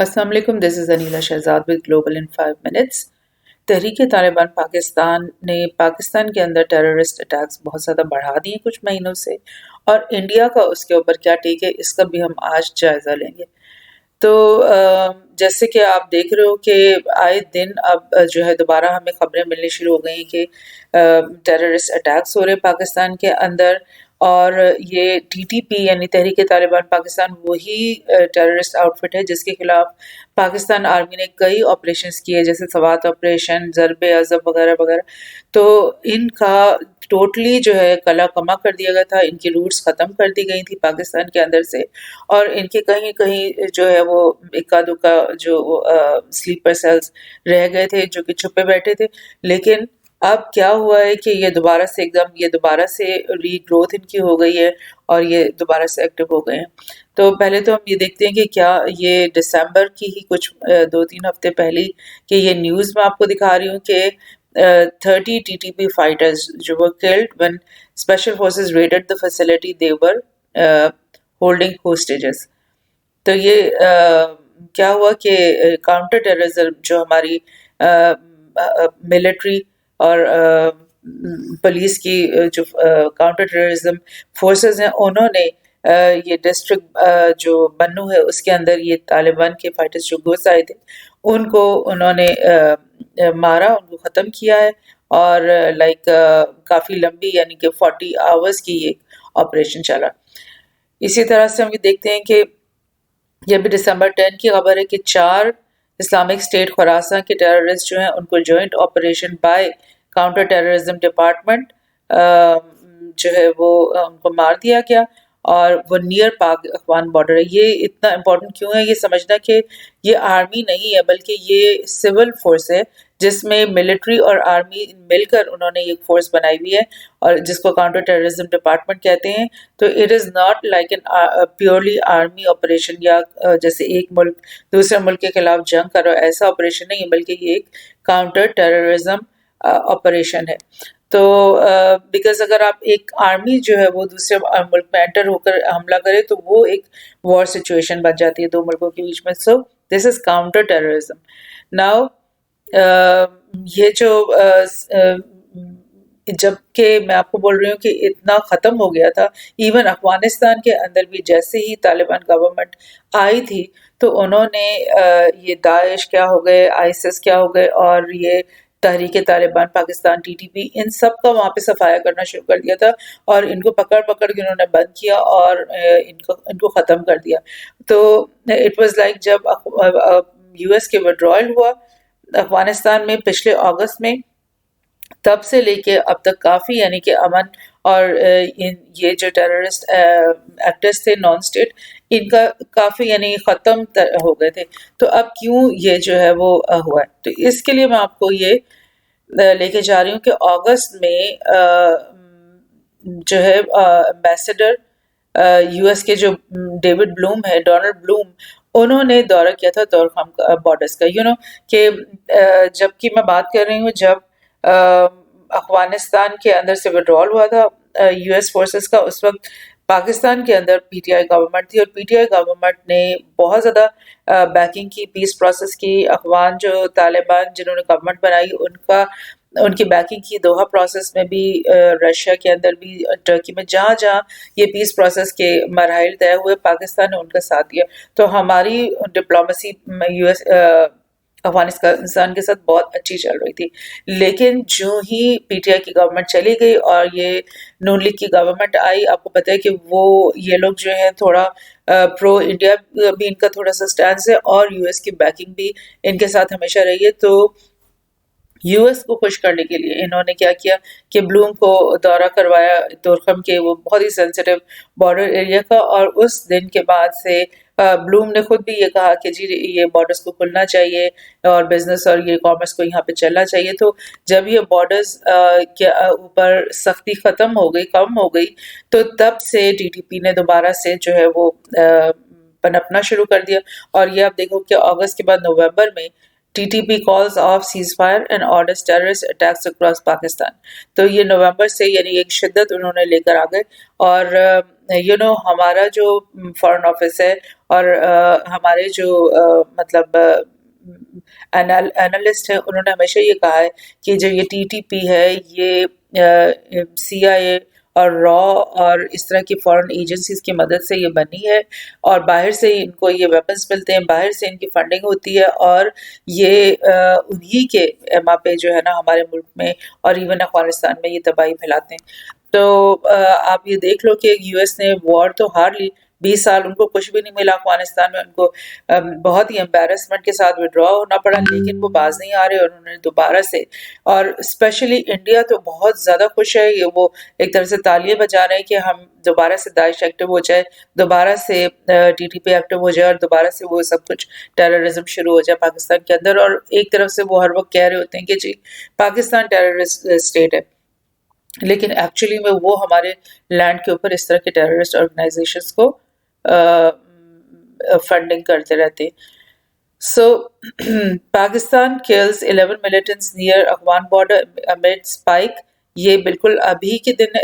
السلام علیکم، this is Anila Shahzad with global in 5 minutes. Tehreek Taliban Pakistan نے پاکستان کے اندر ٹیررسٹ اٹیکس بہت زیادہ بڑھا دیے کچھ مہینوں سے، اور انڈیا کا اس کے اوپر کیا ٹیک ہے اس کا بھی ہم آج جائزہ لیں گے۔ تو جیسے کہ آپ دیکھ رہے ہو کہ آئے دن اب جو ہے دوبارہ ہمیں خبریں ملنی شروع ہو گئی کہ ٹیررسٹ اٹیکس ہو رہے پاکستان کے اندر، اور یہ ٹی ٹی پی یعنی تحریک طالبان پاکستان وہی ٹیررسٹ آؤٹ فٹ ہے جس کے خلاف پاکستان آرمی نے کئی آپریشنز کیے، جیسے سوات آپریشن، ضرب عضب وغیرہ وغیرہ۔ تو ان کا ٹوٹلی جو ہے کلا کما کر دیا گیا تھا، ان کی روٹس ختم کر دی گئی تھی پاکستان کے اندر سے، اور ان کے کہیں کہیں جو ہے وہ اکا دکا جو سلیپر سیلز رہ گئے تھے جو کہ چھپے بیٹھے تھے۔ لیکن اب کیا ہوا ہے کہ یہ دوبارہ سے ری گروتھ ان کی ہو گئی ہے اور یہ دوبارہ سے ایکٹیو ہو گئے ہیں۔ تو پہلے تو ہم یہ دیکھتے ہیں کہ کیا یہ دسمبر کی ہی کچھ 2-3 ہفتے پہلے کہ یہ نیوز میں آپ کو دکھا رہی ہوں کہ 30 ٹی ٹی پی فائٹرز جو were killed when special forces raided the facility they were holding hostages۔ تو یہ کیا ہوا کہ کاؤنٹر ٹیررزم جو ہماری ملٹری اور پولیس کی جو کاؤنٹر ٹیررزم فورسز ہیں، انہوں نے یہ ڈسٹرکٹ جو بنو ہے اس کے اندر یہ طالبان کے فائٹرز جو گھس آئے تھے ان کو انہوں نے مارا، ان کو ختم کیا ہے، اور کافی لمبی یعنی کہ 40 آورز کی ایک آپریشن چلا۔ اسی طرح سے ہم یہ دیکھتے ہیں کہ یہ بھی دسمبر 10 کی خبر ہے کہ 4 اسلامک اسٹیٹ خراساں کے ٹیررسٹ جو ہیں ان کو joint operation by counter terrorism department جو ہے وہ ان کو مار دیا گیا، اور وہ نیئر پاک افغان بارڈر ہے۔ یہ اتنا امپورٹنٹ کیوں ہے یہ سمجھنا کہ یہ آرمی نہیں ہے بلکہ یہ سول فورس ہے جس میں ملٹری اور آرمی مل کر انہوں نے ایک فورس بنائی ہوئی ہے اور جس کو کاؤنٹر ٹیررزم ڈپارٹمنٹ کہتے ہیں۔ تو it is not like an purely army operation یا جیسے ایک ملک دوسرے ملک کے خلاف جنگ کرو ایسا آپریشن نہیں، بلکہ یہ ایک کاؤنٹر ٹیررزم آپریشن ہے۔ تو بیکاز اگر آپ ایک آرمی جو ہے وہ دوسرے ملک میں انٹر ہو کر حملہ کرے تو وہ ایک وار سچویشن بن جاتی ہے دو ملکوں کے بیچ میں۔ So this is counter terrorism. Now یہ جو جب کہ میں آپ کو بول رہی ہوں کہ اتنا ختم ہو گیا تھا، ایون افغانستان کے اندر بھی جیسے ہی طالبان گورنمنٹ آئی تھی تو انہوں نے یہ داعش کیا ہو گئے، آئیسس کیا ہو گئے، اور یہ Tehreek Taliban Pakistan T T P, ان سب کا وہاں پہ صفایا کرنا شروع کر دیا تھا، اور ان کو پکڑ کے انہوں نے بند کیا اور ان کو ختم کر دیا۔ تو اٹ واز لائک جب یو ایس کے وڈرائل ہوا افغانستان میں پچھلے اگست میں، تب سے لے کے اب تک کافی یعنی کہ امن اور یہ جو ٹیررسٹ ایکٹرز تھے نان اسٹیٹ، ان کا کافی یعنی ختم ہو گئے تھے۔ تو اب کیوں یہ جو ہے وہ ہوا ہے، تو اس کے لیے میں آپ کو یہ لے کے جا رہی ہوں کہ اگست میں جو ہے ایمبیسڈر یو ایس کے جو ڈیوڈ بلوم ہے، ڈونلڈ بلوم، انہوں نے دورہ کیا تھا دورخم بارڈرز کا۔ کہ جب کی میں بات کر رہی ہوں جب افغانستان کے اندر سے وڈرال ہوا تھا یو ایس فورسز کا، اس وقت پاکستان کے اندر پی ٹی آئی گورنمنٹ تھی، اور پی ٹی آئی گورنمنٹ نے بہت زیادہ بیکنگ کی پیس پروسیس کی۔ افغان جو طالبان جنہوں نے گورنمنٹ بنائی ان کی بیکنگ کی، دوحہ پروسیس میں بھی، رشیا کے اندر بھی، ٹرکی میں، جہاں جہاں یہ پیس پروسیس کے مراحل طے ہوئے پاکستان نے ان کا ساتھ دیا۔ تو ہماری ڈپلومیسی یو ایس افغانستان کے ساتھ بہت اچھی چل رہی تھی، لیکن جو ہی پی ٹی آئی کی گورنمنٹ چلی گئی اور یہ نون لیگ کی گورنمنٹ آئی، آپ کو پتہ ہے کہ یہ لوگ جو ہیں تھوڑا پرو انڈیا بھی ان کا تھوڑا سا سٹینس ہے، اور یو ایس کی بیکنگ بھی ان کے ساتھ ہمیشہ رہی ہے۔ تو یو ایس کو خوش کرنے کے لیے انہوں نے کیا کیا کہ بلوم کو دورہ کروایا دورخم کے وہ بہت ہی سینسیٹیو بارڈر ایریا کا، اور اس دن کے بعد سے بلوم نے خود بھی یہ کہا کہ جی یہ بارڈرز کو کھلنا چاہیے اور بزنس اور یہ کامرس کو یہاں پہ چلنا چاہیے۔ تو جب یہ بارڈرز کے اوپر سختی ختم ہو گئی، کم ہو گئی، تو تب سے ٹی ٹی پی نے دوبارہ سے جو ہے وہ پنپنا شروع کر دیا۔ اور یہ آپ دیکھو کہ اگست کے بعد نومبر میں T T P calls off ceasefire and orders terrorist attacks across Pakistan. تو یہ نومبر سے یعنی ایک شدت انہوں نے لے کر آ گئے، اور ہمارا جو فارن آفس ہے اور ہمارے جو مطلب اینالسٹ ہیں انہوں نے ہمیشہ یہ کہا ہے کہ جو یہ ٹی ٹی پی ہے یہ سی آئی اے اور را اور اس طرح کی فارن ایجنسیز کی مدد سے یہ بنی ہے اور باہر سے ان کو یہ ویپنز ملتے ہیں, باہر سے ان کی فنڈنگ ہوتی ہے اور یہ انہی کے ایما پہ جو ہے نا ہمارے ملک میں اور ایون افغانستان میں یہ تباہی پھیلاتے ہیں. تو آپ یہ دیکھ لو کہ یو ایس نے وار تو ہار لی, 20 سال ان کو کچھ بھی نہیں ملا افغانستان میں, ان کو بہت ہی امبیرسمنٹ کے ساتھ وڈرا ہونا پڑا, لیکن وہ باز نہیں آ رہے اور انہوں نے دوبارہ سے, اور اسپیشلی انڈیا تو بہت زیادہ خوش ہے, یہ وہ ایک طرح سے تالیاں بجا رہے ہیں کہ ہم دوبارہ سے داعش ایکٹیو ہو جائے, دوبارہ سے ٹی ٹی پی ایکٹیو ہو جائے اور دوبارہ سے وہ سب کچھ ٹیررزم شروع ہو جائے پاکستان کے اندر. اور ایک طرف سے وہ ہر وقت کہہ رہے ہوتے ہیں کہ جی پاکستان ٹیررسٹ اسٹیٹ ہے, لیکن ایکچولی میں وہ ہمارے لینڈ کے اوپر اس طرح کے ٹیررسٹ آرگنائزیشنز کو فنڈنگ کرتے رہتے. سو Pakistan kills 11 militants near Afghan border amid spike, یہ بالکل ابھی کے دن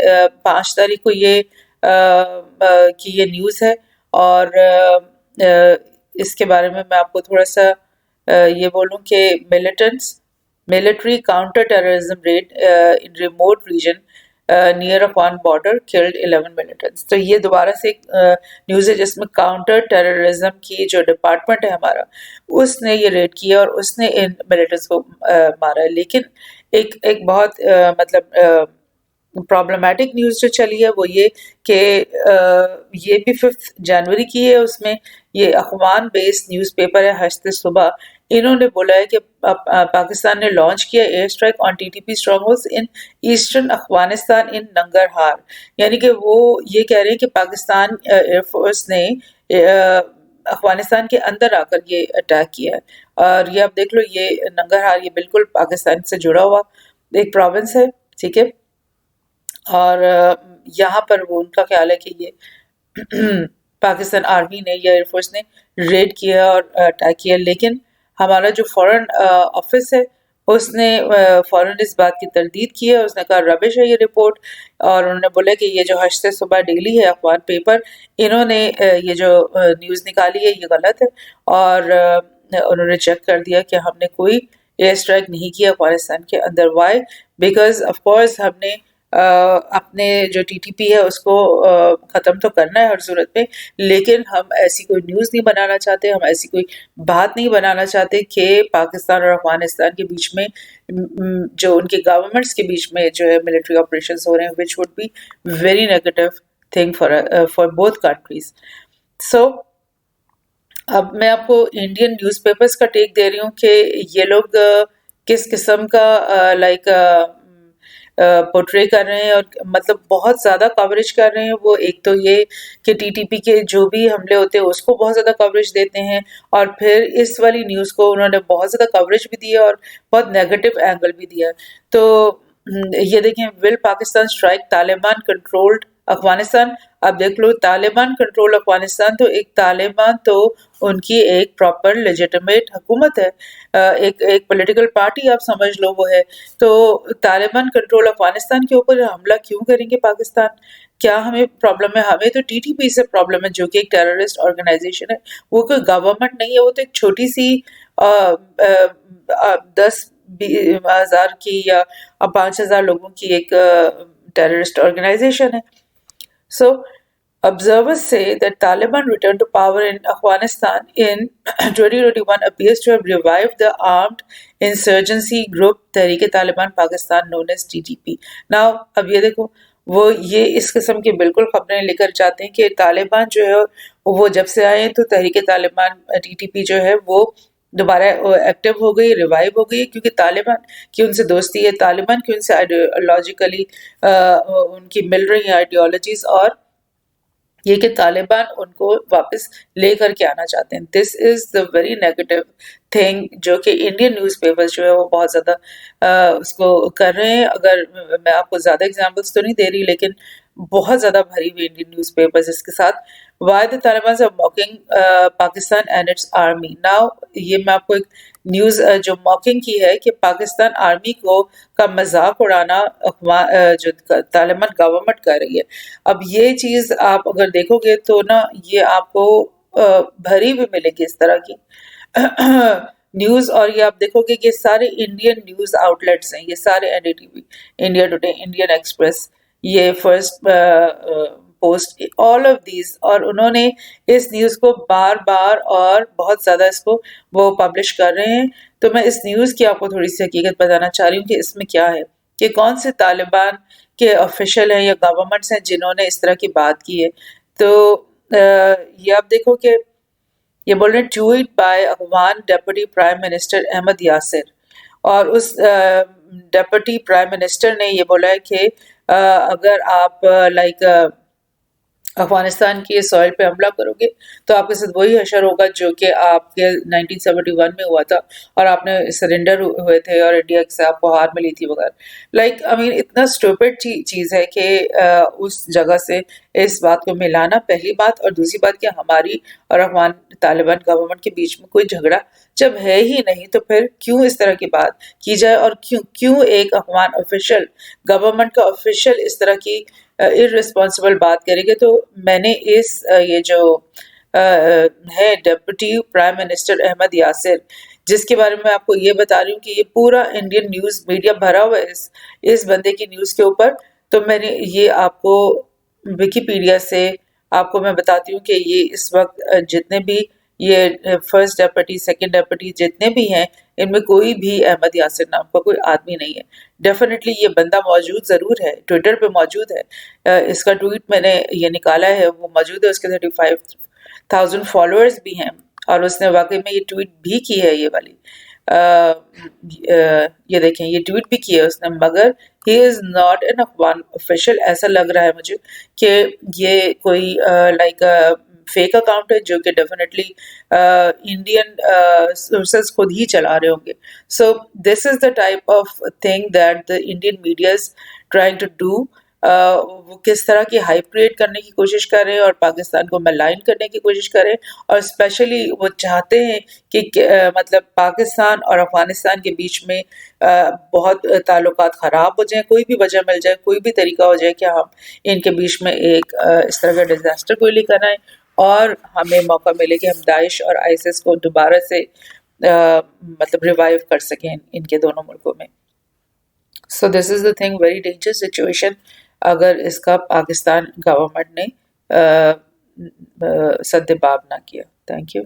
5 تاریخ کو یہ کی یہ نیوز ہے. اور اس کے بارے میں آپ کو تھوڑا سا یہ بولوں کہ military counter terrorism raid in remote region near Afghan border killed 11 militants. تو یہ دوبارہ سے ایک نیوز ہے جس میں کاؤنٹر ٹیررزم کی جو ڈپارٹمنٹ ہے ہمارا, اس نے یہ ریڈ کیا اور اس نے ان ملٹنٹس کو مارا ہے. لیکن ایک بہت مطلب پرابلمٹک نیوز جو چلی ہے وہ یہ کہ یہ بھی 5 جنوری کی ہے, اس میں یہ افغان بیسڈ نیوز پیپر ہے ہشت صبح, انہوں نے بولا ہے کہ پاکستان نے لانچ کیا air strike on T T P strongholds in eastern Afghanistan in Nangarhar. یعنی کہ وہ یہ کہہ رہے ہیں کہ پاکستان ایئر فورس نے افغانستان کے اندر آ کر یہ اٹیک کیا ہے. اور یہ آپ دیکھ لو, یہ ننگرہار یہ بالکل پاکستان سے جڑا ہوا ایک پروونس ہے, ٹھیک ہے, اور یہاں پر وہ ان کا خیال ہے کہ یہ پاکستان آرمی نے یا ایئر فورس نے ریڈ کیا اور اٹیک کیا. لیکن ہمارا جو فورن آفس ہے اس نے فوراً اس بات کی تردید کی ہے, اس نے کہا ربش ہے یہ رپورٹ, اور انہوں نے بولا کہ یہ جو ہشت صبح ڈیلی ہے افغان پیپر, انہوں نے یہ جو نیوز نکالی ہے یہ غلط ہے, اور انہوں نے چیک کر دیا کہ ہم نے کوئی ایئر اسٹرائک نہیں کیا افغانستان کے اندر. وائی؟ بیکاز آف کورس ہم نے اپنے جو ٹی ٹی پی ہے اس کو ختم تو کرنا ہے ہر صورت میں, لیکن ہم ایسی کوئی نیوز نہیں بنانا چاہتے, ہم ایسی کوئی بات نہیں بنانا چاہتے کہ پاکستان اور افغانستان کے بیچ میں جو ان کی گورنمنٹس کے بیچ میں جو ہے ملٹری آپریشنز ہو رہے ہیں, which would be very negative thing for both countries. So اب میں آپ کو انڈین نیوز پیپرز کا ٹیک دے رہی ہوں کہ یہ لوگ کس قسم کا لائک پورٹری کر رہے ہیں اور مطلب بہت زیادہ کوریج کر رہے ہیں. وہ ایک تو یہ کہ ٹی ٹی پی کے جو بھی حملے ہوتے ہیں اس کو بہت زیادہ کوریج دیتے ہیں, اور پھر اس والی نیوز کو انہوں نے بہت زیادہ کوریج بھی دیا اور بہت نیگیٹو اینگل بھی دیا. تو یہ دیکھیں, ول پاکستان اسٹرائک طالبان کنٹرولڈ افغانستان. اب دیکھ لو, طالبان کنٹرول افغانستان, تو ایک طالبان تو ان کی ایک پراپر لیجیٹمیٹ حکومت ہے, ایک پولیٹیکل پارٹی آپ سمجھ لو وہ ہے. تو طالبان کنٹرول افغانستان کے اوپر حملہ کیوں کریں گے پاکستان؟ کیا ہمیں پرابلم ہے؟ ہمیں تو ٹی ٹی پی سے پرابلم ہے جو کہ ایک ٹیررسٹ آرگنائزیشن ہے, وہ کوئی گورنمنٹ نہیں ہے, وہ تو ایک چھوٹی سی 10,000 کی یا 5,000 لوگوں کی ایک ٹیررسٹ آرگنائزیشن ہے. So observers say that Taliban return to power in Afghanistan in 2021 appears to have revived the armed insurgency group Tehreek-e-Taliban Pakistan known as TTP. Now اب یہ دیکھو, وہ یہ اس قسم کی بالکل خبریں لے کر جاتے ہیں کہ طالبان جو ہے وہ جب سے آئے ہیں تو تحریک طالبان ٹی ٹی پی جو ہے وہ دوبارہ ایکٹیو ہو گئی, ریوائیو ہو گئی, کیونکہ طالبان کی ان سے دوستی ہے, طالبان کی ان سے آئیڈیالوجیکلی ان کی مل رہی ہیں آئیڈیالوجیز, اور یہ کہ طالبان ان کو واپس لے کر کے آنا چاہتے ہیں. دس is the very negative thing جو کہ انڈین نیوز پیپر جو ہے وہ بہت زیادہ اس کو کر رہے ہیں. اگر میں آپ کو زیادہ اگزامپلس تو نہیں دے رہی, لیکن بہت زیادہ بھری ہوئی انڈین نیوز پیپرز اس کے ساتھ. Why the Taliban are mocking Pakistan and its army. Now یہ میں آپ کو ایک نیوز جو موکنگ کی ہے کہ پاکستان آرمی کو کا مذاق اڑانا جو طالبان گورنمنٹ کر رہی ہے. اب یہ چیز آپ اگر دیکھو گے تو نا یہ آپ کو بھری بھی ملے گی اس طرح کی نیوز. اور یہ آپ دیکھو گے کہ سارے انڈین نیوز آؤٹ لیٹس ہیں, یہ سارے N D T V, India Today, Indian Express, یہ Firstpost, all of these, اور انہوں نے اس نیوز کو بار بار اور بہت زیادہ اس کو وہ پبلش کر رہے ہیں. تو میں اس نیوز کی آپ کو تھوڑی سی حقیقت بتانا چاہ رہی ہوں کہ اس میں کیا ہے, کہ کون سے طالبان کے آفیشل ہیں یا گورنمنٹس ہیں جنہوں نے اس طرح کی بات کی ہے. تو یہ آپ دیکھو کہ یہ بول رہے ہیں tweet by Afghan deputy prime minister Ahmad Yasir, اور اس ڈیپٹی پرائم منسٹر نے یہ بولا ہے کہ اگر آپ لائک افغانستان کی سوائل پہ حملہ کرو گے تو آپ کے ساتھ وہی حشر ہوگا جو کہ آپ کے 1971 میں ہوا تھا, اور آپ نے سرنڈر ہوئے تھے اور انڈیا سے آپ کو ہار ملی تھی وغیرہ. لائک آئی مین اتنا اسٹوپڈ چیز ہے کہ اس جگہ سے اس بات کو ملانا, پہلی بات. اور دوسری بات کہ ہماری اور افغان طالبان گورنمنٹ کے بیچ میں کوئی جھگڑا جب ہے ہی نہیں تو پھر کیوں اس طرح کی بات کی جائے, اور کیوں ایک افغان آفیشل گورنمنٹ کا آفیشل اس طرح کی irresponsible بات کرے گے. تو میں نے یہ جو ہے deputy prime minister Ahmad Yasir, جس کے بارے میں آپ کو یہ بتا رہی ہوں کہ یہ پورا انڈین نیوز میڈیا بھرا ہوا ہے اس بندے کی نیوز کے اوپر. تو میں نے یہ آپ کو ویکیپیڈیا سے آپ کو میں بتاتی ہوں کہ یہ اس وقت جتنے بھی یہ فرسٹ ڈیپٹی, سیکنڈ ڈیپٹی جتنے بھی ہیں, ان میں کوئی بھی احمد یاسر نام کا کوئی آدمی نہیں ہے. ڈیفینیٹلی یہ بندہ موجود ضرور ہے, ٹویٹر پہ موجود ہے, اس کا ٹویٹ میں نے یہ نکالا ہے, وہ موجود ہے, اس کے 35,000 فالوورز بھی ہیں, اور اس نے واقعی میں یہ ٹویٹ بھی کی ہے, یہ والی یہ دیکھیں یہ ٹویٹ بھی کی ہے اس نے, مگر he is not an Afghan official. ایسا لگ رہا ہے مجھے کہ یہ کوئی لائک فیک اکاؤنٹ ہے جو کہ ڈیفینیٹلی انڈین سورسز خود ہی چلا رہے ہوں گے. So this is the type of thing that the Indian media is trying to do. وہ کس طرح کی ہائپ کریٹ کرنے کی کوشش کر رہے ہیں اور پاکستان کو ملائن کرنے کی کوشش کر رہے ہیں, اور اسپیشلی وہ چاہتے ہیں کہ مطلب پاکستان اور افغانستان کے بیچ میں بہت تعلقات خراب ہو جائیں, کوئی بھی وجہ مل جائے, کوئی بھی طریقہ ہو جائے کہ ہم ان کے بیچ میں ایک اس طرح کا ڈیزاسٹر کوئی لے کر آئیں, اور ہمیں موقع ملے کہ ہم داعش اور آئیسس کو دوبارہ سے مطلب ریوائیو کر سکیں ان کے دونوں ملکوں میں. So this is the thing, very danger situation اگر اس کا پاکستان گورنمنٹ نے سد باب نہ کیا. Thank you.